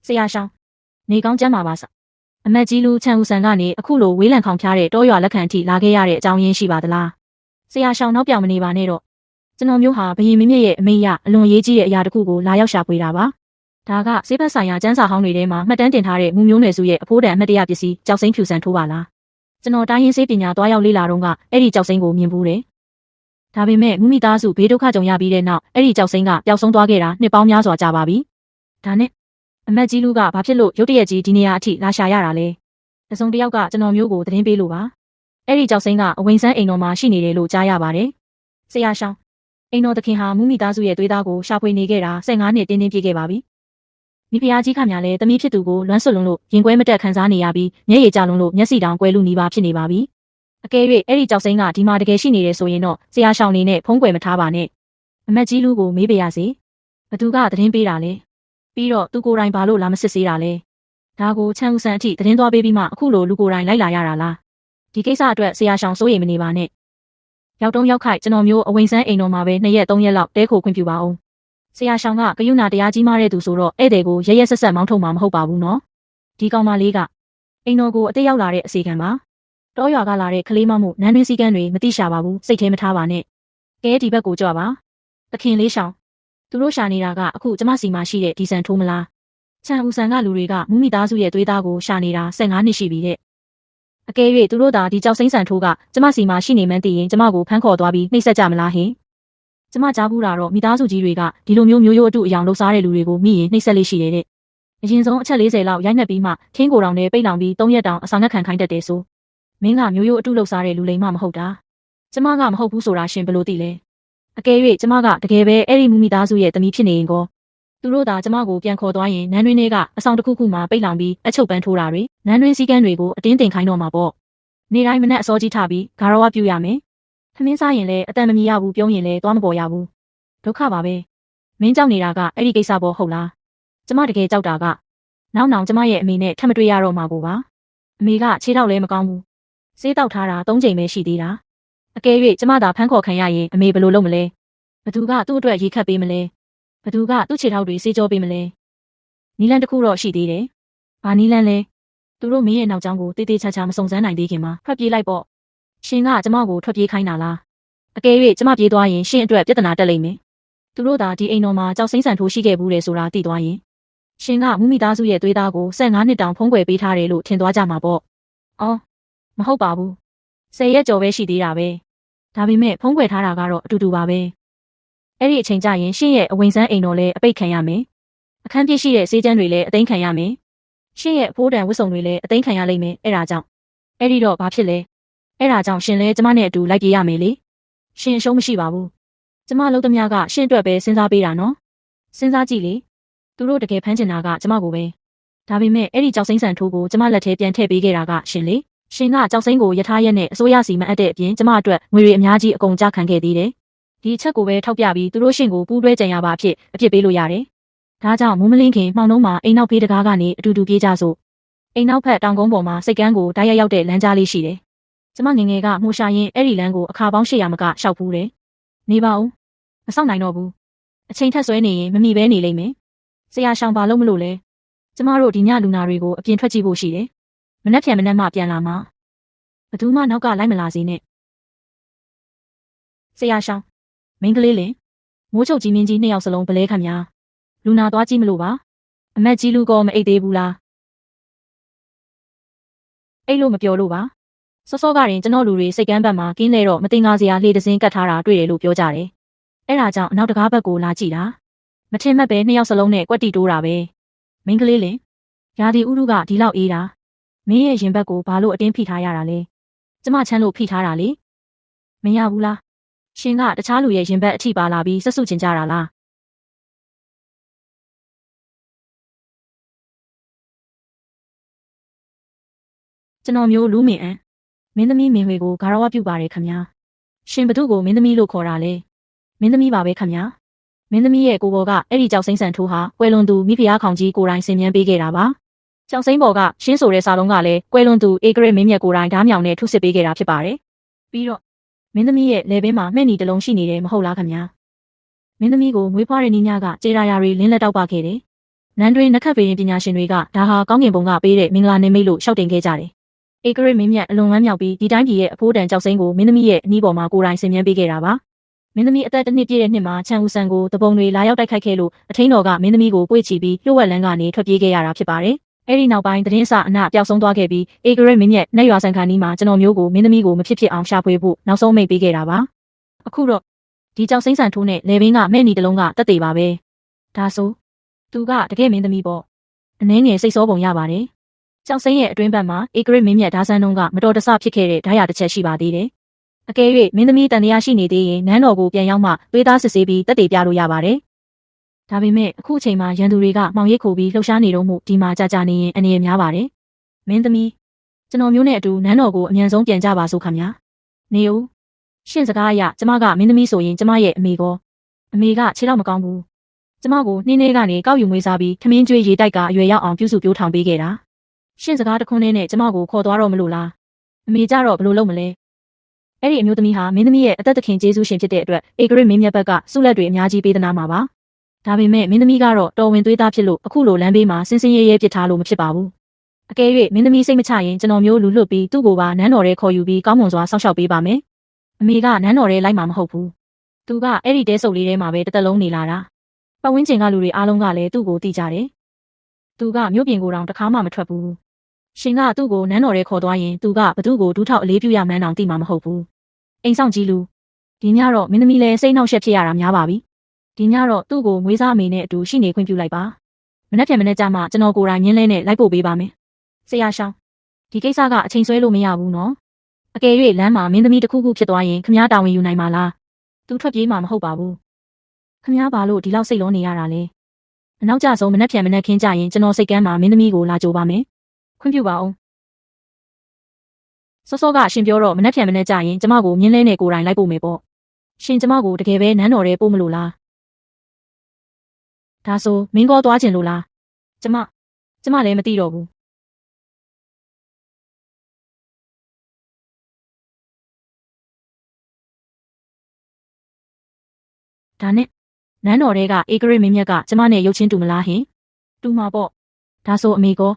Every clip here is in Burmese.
ဆရာရှောင်းနေကောင်းကျမ်းပါပါအမတ်ကြီးလူချန်ဦးဆန်ကနေအခုလိုဝေးလံခေါင်ဖျားတဲ့တောရွာလက်ခံအထိလာခဲ့ရတဲ့အကြောင်းရင်းရှိပါသလားဆရာရှောင်းနောက်ပြောင်မနေပါနဲ့တော့ကျွန်တော်မျိုးဟာဘယင်မင်းမြရဲ့အမေရအလွန်ရေးကြီးတဲ့အရာတစ်ခုကိုလာရောက်ရှာဖွေတာပါဒါကဆေးဘက်ဆိုင်ရာကျန်းစာဟောင်းတွေထဲမှာမှတ်တမ်းတင်ထားတဲ့မူမျိုးနွယ်စုရဲ့အဖိုးတန်အမှတ်တရပစ္စည်းကြောက်စိမ့်ဖြူစံထိုးပါလားကျွန်တော်တိုင်းရင်းဆေးပညာသွားရောက်လေ့လာတော့ကအဲ့ဒီကြောက်စိမ့်ကိုမြင်ဘူးတယ်ဒါပေမဲ့မိသားစုဘေးဒုက္ခကြုံရပြီးတဲ့နောက်အဲ့ဒီကြောက်စိမ့်ကပျောက်ဆုံးသွားခဲ့တာနှစ်ပေါင်းများစွာကြာပါပြီဒါနဲ့အမတ်ကြီးလူကဘာဖြစ်လို့ရုတ်တရက်ကြီးဒီနေရာအထိလာရှာရတာလဲတစုံတစ်ယောက်ကကျွန်တော်မျိုးကိုသတင်းပေးလို့ပါအဲ့ဒီကြောက်စိမ့်ကအဝိန်ဆန်းအိမ်တော်မှာရှိနေတယ်လို့ကြားရပါတယ်ဆရာရှောင်းအိမ်တော်သခင်ဟာမူမိသားစုရဲ့သွေးသားကိုရှာဖွေနေခဲ့တာ15နှစ်တင်းတင်းပြည့်ခဲ့ပါပြီမိဖုရားကြီးခမညာလဲတမီးဖြစ်သူကိုလွမ်းဆွတ်လွန်းလို့ရင်ကွဲမတက်ခံစားနေရပြီးမျက်ရည်ကျလွန်းလို့မျက်စိတောင်ကွဲလူနီးပါဖြစ်နေပါပြီအကယ်၍အဲ့ဒီကြောက်စိမ့်ကဒီမှာတကယ်ရှိနေတယ်ဆိုရင်တော့ဆရာရှောင်းနေနဲ့ဖုံးကွယ်မထားပါနဲ့အမတ်ကြီးလူကိုမေးပေးရစေဘသူကသတင်းပေးတာလဲပြီးတော့သူကိုယ်တိုင်ဘာလို့လာမစစ်ဆေးတာလဲဒါကိုချန်ဦးဆန်အထိသတင်းသွားပေးပြီးမှအခုလိုလူကိုယ်တိုင်လိုက်လာရတာလားဒီကိစ္စအတွက်ဆရာရှောင်းစိုးရိမ်မနေပါနဲ့ရောက်တုံးရောက်ခိုက်ကျွန်တော်မျိုးအဝိန်ဆန်းအိမ်တော်မှာပဲ2ရက်3ရက်လောက်တဲခိုခွင့်ပြုပါအောင်ဆရာရှောင်းကဂယုဏတရားကြီးမားတဲ့သူဆိုတော့ဧည့်သည်ကိုရရက်ဆက်ဆက်မောင်းထုတ်မှာမဟုတ်ပါဘူးနော်ဒီကောင်မလေးကအိမ်တော်ကိုအတိတ်ရောက်လာတဲ့အစီကံပါတောရွာကလာတဲ့ကလေးမမှုနန်းတွင်းစည်းကမ်းတွေမသိရှာပါဘူးစိတ်ထဲမထားပါနဲ့ကဲဒီဘက်ကိုကြွပါသခင်လေးရှောင်းသူတို့ရှာနေတာကအခုကျမစီမှာရှိတဲ့ဒီဆန်ထိုးမလားချန်ဦးဆန်ကလူတွေကမူမိသားစုရဲ့သွေးသားကိုရှာနေတာ15နှစ်ရှိပြီတဲ့အကယ်၍သူတို့သာဒီကြောက်စိမ့်ဆန်ထိုးကကျမစီမှာရှိနေမှန်းသိရင်ကျမကိုဖမ်းခေါ်သွားပြီးနှိပ်စက်ကြမလားဟင်ကျမကြားဘူးတာတော့မိသားစုကြီးတွေကဒီလိုမျိုးရိုးအတူအယောင်လှုပ်ရှားတဲ့လူတွေကိုမိရင်နှိပ်စက်လေးရှိတယ်တဲ့အရင်ဆုံးအချက်40လောက်ရိုက်နှက်ပြီးမှခင်းကိုတောင်နဲ့ပိတ်လောင်ပြီး3ရက်တောင်အဆောင်ငတ်ခံခိုင်းတတ်တယ်ဆိုမင်းကရိုးအတူလှုပ်ရှားတဲ့လူလိမ်မမဟုတ်တာကျမကမဟုတ်ဘူးဆိုတာရှင်ဘယ်လိုသိလဲအကယ်၍ကျမကတကယ်ပဲအဲ့ဒီမူမိသားစုရဲ့သမီးဖြစ်နေရင်ကောသူတို့သာကျမကိုပြန်ခေါ်သွားရင်နန်းတွင်းထဲကအဆောင်တစ်ခုခုမှာပိတ်လောင်ပြီးအချုပ်ပန်းထိုးတာတွေနန်းတွင်းစည်းကမ်းတွေကိုအတင်းတင်ခိုင်းတော့မှာပေါ့နေတိုင်းမနဲ့အစောကြီးထပြီးဂါရဝပြုရမယ်ထမင်းစားရင်လည်းအတန်မမီရဘူးပြုံးရင်လည်းသွားမပေါ်ရဘူးဒုက္ခပါပဲမင်းကြောက်နေတာကအဲ့ဒီကိစ္စပေါ့ဟုတ်လားကျမတကယ်ကြောက်တာကနောက်ကျမရဲ့အမေနဲ့ထပ်မတွေ့ရတော့မှာကိုပါအမေကခြေထောက်လည်းမကောင်းဘူးဆေးတောက်ထားတာ3ချိန်ပဲရှိသေးတာအကယ်၍ကျမသာဖမ်းခေါ်ခံရရင်အမေဘယ်လိုလုပ်မလဲဘသူကသူ့အတွက်ရေခတ်ပေးမလဲဘသူကသူ့ခြေထောက်တွေဆေးကြောပေးမလဲနီလန်တစ်ခုတော့ရှိသေးတယ်ဘာနီလန်လဲသူတို့မင်းရဲ့နောက်ကျောင်းကိုတေးသေးချာချာမစုံစမ်းနိုင်သေးခင်မှာထွက်ပြေးလိုက်ပေါ့ရှင်ကကျမကိုထွက်ပြေးခိုင်းတာလားအကယ်၍ကျမပြေးသွားရင်ရှင်အတွက်ပြဿနာတက်လိမ့်မယ်သူတို့သာဒီအိမ်တော်မှာကြောက်စိမ့်ဆန်ထိုးရှိခဲ့ဘူးလေဆိုတာသိသွားရင်ရှင်ကမူမိသားစုရဲ့သွေးသားကို15နှစ်တောင်ဖုံးကွယ်ပေးထားတယ်လို့ထင်သွားကြမှာပေါ့အော်မဟုတ်ပါဘူး10ရက်ကျော်ပဲရှိသေးတာပဲဒါပေမဲ့ဖုံးကွယ်ထားတာကတော့အတူတူပါပဲအဲ့ဒီအချိန်ကျရင်ရှင်ရဲ့အဝိန်ဆန်းအိမ်တော်လည်းအပိတ်ခံရမယ်အခန်းပြည့်ရှိတဲ့ဆေးကျန်းတွေလည်းအသိမ်းခံရမယ်ရှင်ရဲ့အဖိုးတန်ဝတ်စုံတွေလည်းအသိမ်းခံရလိမ့်မယ်အဲ့ဒါကြောင့်အဲ့ဒီတော့ဘာဖြစ်လဲအဲ့ဒါကြောင့်ရှင်လည်းကျမနဲ့အတူလိုက်ပြေးရမယ်လေရှင်အရှုံးမရှိပါဘူးကျမလုံးသမျှကရှင်အတွက်ပဲစဉ်းစားပေးတာနော်စဉ်းစားကြည့်လေသူတို့တကယ်ဖမ်းချင်တာကကျမကိုပဲဒါပေမဲ့အဲ့ဒီကြောက်စိမ့်ဆန်ထိုးကိုကျမလက်ထဲပြန်ထည့်ပေးခဲ့တာကရှင်လေရှင်ကကြောက်စိမ့်ကိုယထာရက်နဲ့အစိုးရစီမံအပ်တဲ့အပြင်ကျမအတွက်ငွေတွေအများကြီးအကုန်ကြခံခဲ့သေးတယ်ဒီအချက်ကိုပဲထောက်ပြပြီးသူတို့ရှင်ကိုပူးတွဲကြံရပါအဖြစ်ပေးလို့ရတယ်ဒါကြောင့်မိုးမလင်းခင်မှောင်နှုံးမှာအိမ်နောက်ဖေးတကားကနေအတူတူပြေးကြစို့အိမ်နောက်ဖက်တောင်ကုန်းပေါ်မှာစိတ်ကန်းကိုဓာတ်ရိုက်ရောက်တဲ့လမ်းကြားလေးရှိတယ်ကျမငငယ်ကမှုရှာရင်အဲ့ဒီလမ်းကိုအခါပေါင်း800မကရှောက်ဖူးတယ်နေပါဦးမဆောက်နိုင်တော့ဘူးအချိန်ထက်ဆွဲနေရင်မမိပဲနေလိမ့်မယ်ဆရာရှောင်းပါလို့မလို့လဲကျမတို့ဒီညလူနာတွေကိုအပြင်ထွက်ကြည့်ဖို့ရှိတယ်မနှက်ဖြန်မနှက်မှပြန်လာမှာဘသူမှနောက်ကလိုက်မလာစေနဲ့ဆရာရှောင်းမင်းကလေးလင်မိုးချုပ်ကြီးမင်းကြီး2ယောက်စလုံးဗလဲခံများလူနာသွားကြည့်မလို့ပါအမတ်ကြီးလူကောမအိတ်သေးဘူးလားအိတ်လို့မပြောလို့ပါစောကရင်ကျွန်တော်လူတွေစိတ်ကမ်းဘက်မှာကင်းလဲတော့မတင်ကားစရာလှေတစင်းကတ်ထားတာတွေ့တယ်လို့ပြောကြတယ်အဲ့ဒါကြောင့်အနောက်တကားဘက်ကိုလာကြည့်တာမထင်မှတ်ပဲ2ယောက်စလုံးနဲ့ကွက်တီတိုးတာပဲမင်းကလေးလင်ရာဒီဥရုကဒီလောက်အေးတာမင်းရဲ့ရင်ဘက်ကိုဘာလို့အတင်းဖိထားရတာလဲကျမချမ်းလို့ဖိထားတာလေမရဘူးလားရှင်ကတခြားလူရဲ့ရင်ဘက်အထိပါလာပြီးဆက်စုချင်ကြတာလားကျွန်တော်မျိုးလူမင်အန်မင်းသမီးမင်းဝေကိုဂါရဝပြုပါတယ်ခမညာရှင်ဘသူကိုမင်းသမီးလို့ခေါ်တာလဲမင်းသမီးပါပဲခမညာမင်းသမီးရဲ့ကိုဘောကအဲ့ဒီကြောက်စိမ့်ဆန်ထိုးဟာကွယ်လွန်သူမိဖုရားခေါင်ကြီးကိုယ်တိုင်ဆင်မြန်းပေးခဲ့တာပါကြောက်စိမ့်ဘော်ကရှင်းဆိုတဲ့စာလုံးကလည်းကွယ်လွန်သူအေဂရစ်မင်းမြတ်ကိုယ်တိုင်ဓားမြောင်နဲ့ထုစစ်ပေးခဲ့တာဖြစ်ပါတယ်ပြီးတော့မင်းသမီးရဲ့လေဘင်းမှာမှဲ့နီတစ်လုံးရှိနေတယ်မဟုတ်လားခမညာမင်းသမီးကိုမွေးဖွားတဲ့နီးညားကကြေရာယာတွေလင်းလက်တောက်ပခဲ့တယ် နန်းတွင်နခတ်ပေရင်ပညာရှင်တွေကဒါဟာကောင်းကင်ဘုံကပေးတဲ့မင်္ဂလာနေမိတ်လို့ရှောက်တင်ခဲ့ကြတယ်။ဧကရစ်မင်းမြတ်အလွန်ဝမ်းမြောက်ပြီးဒီတိုင်းပြည်ရဲ့အဖိုးတန်ကြောက်စိမ့်ကိုမင်းသမီးရဲ့အနီးပေါ်မှာကိုယ်တိုင်ဆင်မြန်းပေးခဲ့တာပါ။မင်းသမီးအသက်တစ်နှစ်ပြည့်တဲ့နှစ်မှာချန်ဦးဆန်ကိုတပုံတွေလာရောက်တိုက်ခိုက်ခဲ့လို့အထင်းတော်ကမင်းသမီးကိုပွေ့ချီပြီးလျှို့ဝှက်လန်းကနေထွက်ပြေးခဲ့ရတာဖြစ်ပါတယ်။အဲဒီနောက်ပိုင်းသတင်းစာအနပျောက်ဆုံးသွားခဲ့ပြီးဧကရစ်မင်းမြတ်နဲ့ရွာဆန်ခါနီးမှာကျွန်တော်မျိုးကိုမင်းသမီးကိုမဖြစ်ဖြစ်အောင်ရှာဖွေဖို့နောက်ဆုံးမိတ်ပေးခဲ့တာပါ။အခုတော့ဒီကြောက်စိမ့်ဆန်ထိုးနဲ့လေဘင်းကမဲ့နီတလုံးကတက်သေးပါပဲ။ဒါဆိုသူကတကယ်မင်းသမီးပေါ့။အနှင်းငယ်စိတ်စောပုံရပါတယ်။ကြောက်စိမ့်ရဲ့အတွင်းဘက်မှာဧကရစ်မင်းမြတ်ဒါဆန်းတုံးကမတော်တဆဖြစ်ခဲ့တဲ့ဓာတ်ရတစ်ချက်ရှိပါသေးတယ်။အကယ်၍မင်းသမီးတန်တရားရှိနေသေးရင်နန်းတော်ကိုပြန်ရောက်မှသွေးသားစစ်ဆေးပြီးတက်သေးပြလို့ရပါတယ်။ဒါပေမဲ့အခုအချိန်မှာရန်သူတွေကမှောင်ရိပ်ခိုပြီးလှုပ်ရှားနေတော့မှုဒီမှာကြာနေရင်အနေရများပါတယ်။မင်းသမီးကျွန်တော်မျိုးနဲ့အတူနန်းတော်ကိုအမြန်ဆုံးပြန်ကြပါစို့ခင်ဗျာ။နေဦးရှင့်စကားအရကျမကမင်းသမီးဆိုရင်ကျမရဲ့အမေကခြေတော့မကောင်းဘူး။ကျမကိုနှင်းထဲကနေကောက်ယူမွေးစားပြီးခမင်းကျွေးရေတိုက်ကအရွယ်ရောက်အောင်ပြုစုပြိုးထောင်ပေးခဲ့တာ။ရှင့်စကားတခွန်းနဲ့ကျမကိုခေါ်သွားတော့မလို့လား။အမေကြတော့ဘယ်လိုလုပ်မလဲ။အဲ့ဒီအမျိုးသမီးဟာမင်းသမီးရဲ့အသက်သခင်ကျေးဇူးရှင်ဖြစ်တဲ့အတွက်ဧကရစ်မင်းမြတ်ဘက်ကဆုလက်တွေအများကြီးပေးသနာမှာပါ။ဒါပေမဲ့မင်းသမီးကတော့တော်ဝင်သွေးသားဖြစ်လို့အခုလိုလမ်းဘေးမှာစင်စင်ရဲရဲပစ်ထားလို့မဖြစ်ပါဘူး။အကယ်၍မင်းသမီးစိတ်မချရင်ကျွန်တော်မျိုးလူလွတ်ပြီးသူ့ကိုပါနန်းတော်ထဲခေါ်ယူပြီးကောင်းမွန်စွာစောင့်ရှောက်ပေးပါမယ်။အမေကနန်းတော်ထဲလိုက်မှာမဟုတ်ဘူး။သူကအဲ့ဒီတဲဆုပ်လေးထဲမှာပဲတစ်သက်လုံးနေလာတာ။ပတ်ဝန်းကျင်ကလူတွေအားလုံးကလည်းသူ့ကိုသိကြတယ်။သူကမြို့ပြင်ကိုတောင်တစ်ခါမှမထွက်ဘူး။ရှင်ကသူ့ကိုနန်းတော်ထဲခေါ်သွားရင်သူကဘသူ့ကိုဒူးထောက်အလေးပြုရမှန်းတောင်သိမှာမဟုတ်ဘူး။အိမ်ဆောင်ကြီးလူဒီညတော့မင်းသမီးလည်းစိတ်နှောက်ယှက်ဖြစ်ရတာများပါပြီ။ဒီညတော့သူ့ကိုမွေးစားအမေနဲ့အတူရှိနေခွင့်ပြုလိုက်ပါ။မနေ့ပြန်မနေ့ကျမှကျွန်တော်ကိုယ်တိုင်မြင်းလဲနဲ့လိုက်ပို့ပေးပါမယ်။ဆရာရှောင်းဒီကိစ္စကအချိန်ဆွဲလို့မရဘူးနော်။အကယ်၍လမ်းမှာမင်းသမီးတစ်ခုခုဖြစ်သွားရင်ခမားတာဝန်ယူနိုင်မှာလား။သူထွက်ပြေးမှာမဟုတ်ပါဘူး။ခမားဘာလို့ဒီလောက်စိတ်လုံးနေရတာလဲ။အနောက်ကျဆုံးမနေ့ပြန်မနေ့ခင်းကြရင်ကျွန်တော်စိတ်ကမ်းမှာမင်းသမီးကိုလာကြိုပါမယ်။ခွင့်ပြုပါအောင်။စောကရှင်ပြောတော့မနေ့ပြန်မနေ့ကြရင်ကျမကိုမြင်းလဲနဲ့ကိုယ်တိုင်လိုက်ပို့မယ်ပေါ့။ရှင်ကျမကိုတကယ်ပဲနန်းတော်ထဲပို့မလို့လား။ဒါဆိုမင်းကောသွားခြင်းလို့လား။ကျမလည်းမသိတော့ဘူး။ဒါနဲ့နန်းတော်ထဲကဧကရစ်မင်းမြတ်ကကျမနဲ့ရုပ်ချင်းတူမလားဟင်။တူမှာပေါ့။ဒါဆိုအမေကော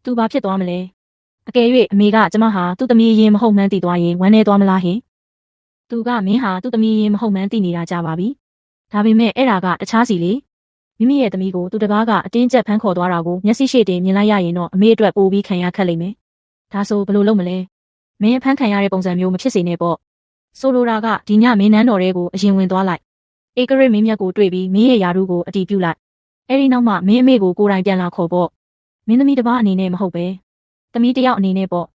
သူဘာဖြစ်သွားမလဲ။အကယ်၍အမေကကျမဟာသူ့သမီးရင်မဟုတ်မှန်းသိသွားရင်ဝမ်းနေသွားမလားဟင်။သူကမင်းဟာသူ့သမီးရင်မဟုတ်မှန်းသိနေတာကြပါပြီ။ဒါပေမဲ့အဲ့ဒါကတခြားစီလေ။မိမိရဲ့သမီးကိုသူတကားကအတင်းကျပ်ဖမ်းခေါ်သွားတာကိုမျက်စိရှိတင်မြင်လိုက်ရရင်တော့အမေအတွက်ပိုပြီးခံရခက်လိမ့်မယ်။ဒါဆိုဘယ်လိုလုပ်မလဲ။မင်းဖမ်းခံရတဲ့ပုံစံမျိုးမဖြစ်စေနဲ့ပေါ့။ဆိုလိုတာကဒီညမင်းနန်းတော်ထဲကိုအရင်ဝင်သွားလိုက်။ဧကရစ်မင်းမြတ်ကိုတွေ့ပြီးမင်းရဲ့ယာရုကိုအတီးပြုလိုက်။အဲဒီနောက်မှမင်းအမေကိုကိုယ်တိုင်ပြန်လာခေါ်ပေါ့။မင်းသမီးတစ်ပါးအနေနဲ့မဟုတ်ပဲ။သမီးတစ်ယောက်အနေနဲ့ပေါ့။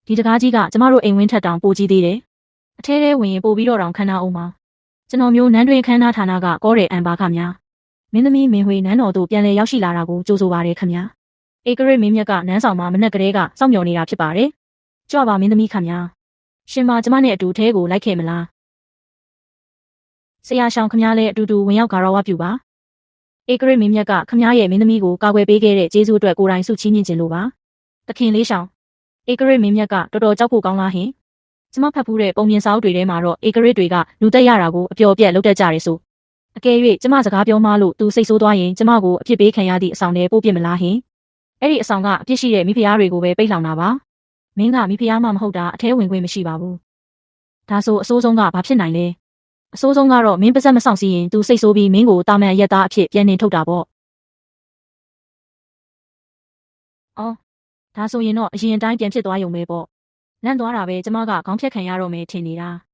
ဒီတကားကြီးကကျမတို့အိမ်ဝင်းထက်တောင်ပိုကြီးသေးတယ်။အထဲထဲဝင်ရင်ပိုပြီးတော့တောင်ခန်းနာအောင်ပါ။ကျွန်တော်မျိုးနန်းတွင်ခန်းနာဌာနကကောတဲ့အန်ပါခများ။မင်းသမီးမင်းဝေနန်းတော်တို့ပြန်လည်ရောက်ရှိလာတာကိုကြိုဆိုပါရခင်ဗျာ။ဧကရစ်မင်းမြတ်ကနန်းဆောင်မှာမနက်ကလေးကစောင့်မျှော်နေတာဖြစ်ပါတယ်။ကြွပါမင်းသမီးခင်ဗျာ။ရှင်မကျမနဲ့အတူထဲကိုလိုက်ခဲ့မလား။ဆရာရှောင်းခင်ဗျားလည်းအတူတူဝင်ရောက်ကာရဝပြုပါ။ဧကရစ်မင်းမြတ်ကခင်ဗျားရဲ့မင်းသမီးကိုကာကွယ်ပေးခဲ့တဲ့ကျေးဇူးအတွက်ကိုယ်တိုင်ဆုချီးမြှင့်ခြင်းလို့ပါ။တခင်လေးရှောင်းဧကရစ်မင်းမြတ်ကတော်တော်ကြောက်ဖို့ကောင်းလားဟင်။ကျမဖတ်ဖူးတဲ့ပုံပြင်စာအုပ်တွေထဲမှာတော့ဧကရစ်တွေကလူသက်ရတာကိုအပျော်ပြက်လုပ်တတ်ကြတယ်ဆို။အကယ်၍ကျမစကားပြောမှလို့သူစိတ်ဆိုးသွားရင်ကျမကိုအပြစ်ပေးခံရသည့်အဆောင်ထဲပို့ပြစ်မလားဟင်။အဲ့ဒီအဆောင်ကအပြစ်ရှိတဲ့မိဖုရားတွေကိုပဲပိတ်လောင်တာပါ။မင်းကမိဖုရားမှမဟုတ်တာအထဲဝင်ခွင့်မရှိပါဘူး။ဒါဆိုအဆိုးဆုံးကဘာဖြစ်နိုင်လဲ။အဆိုးဆုံးကတော့မင်းပါဇက်မဆောင်စီရင်သူစိတ်ဆိုးပြီးမင်းကိုတာမန်ရက်သားအဖြစ်ပြန်နှင်ထုတ်တာပေါ့။အော်ဒါဆိုရင်တော့အရင်အတိုင်းပြန်ဖြစ်သွားရုံပဲပေါ့။လန့်သွားတာပဲကျမကခေါင်းဖြတ်ခံရတော့မယ်ထင်နေတာ။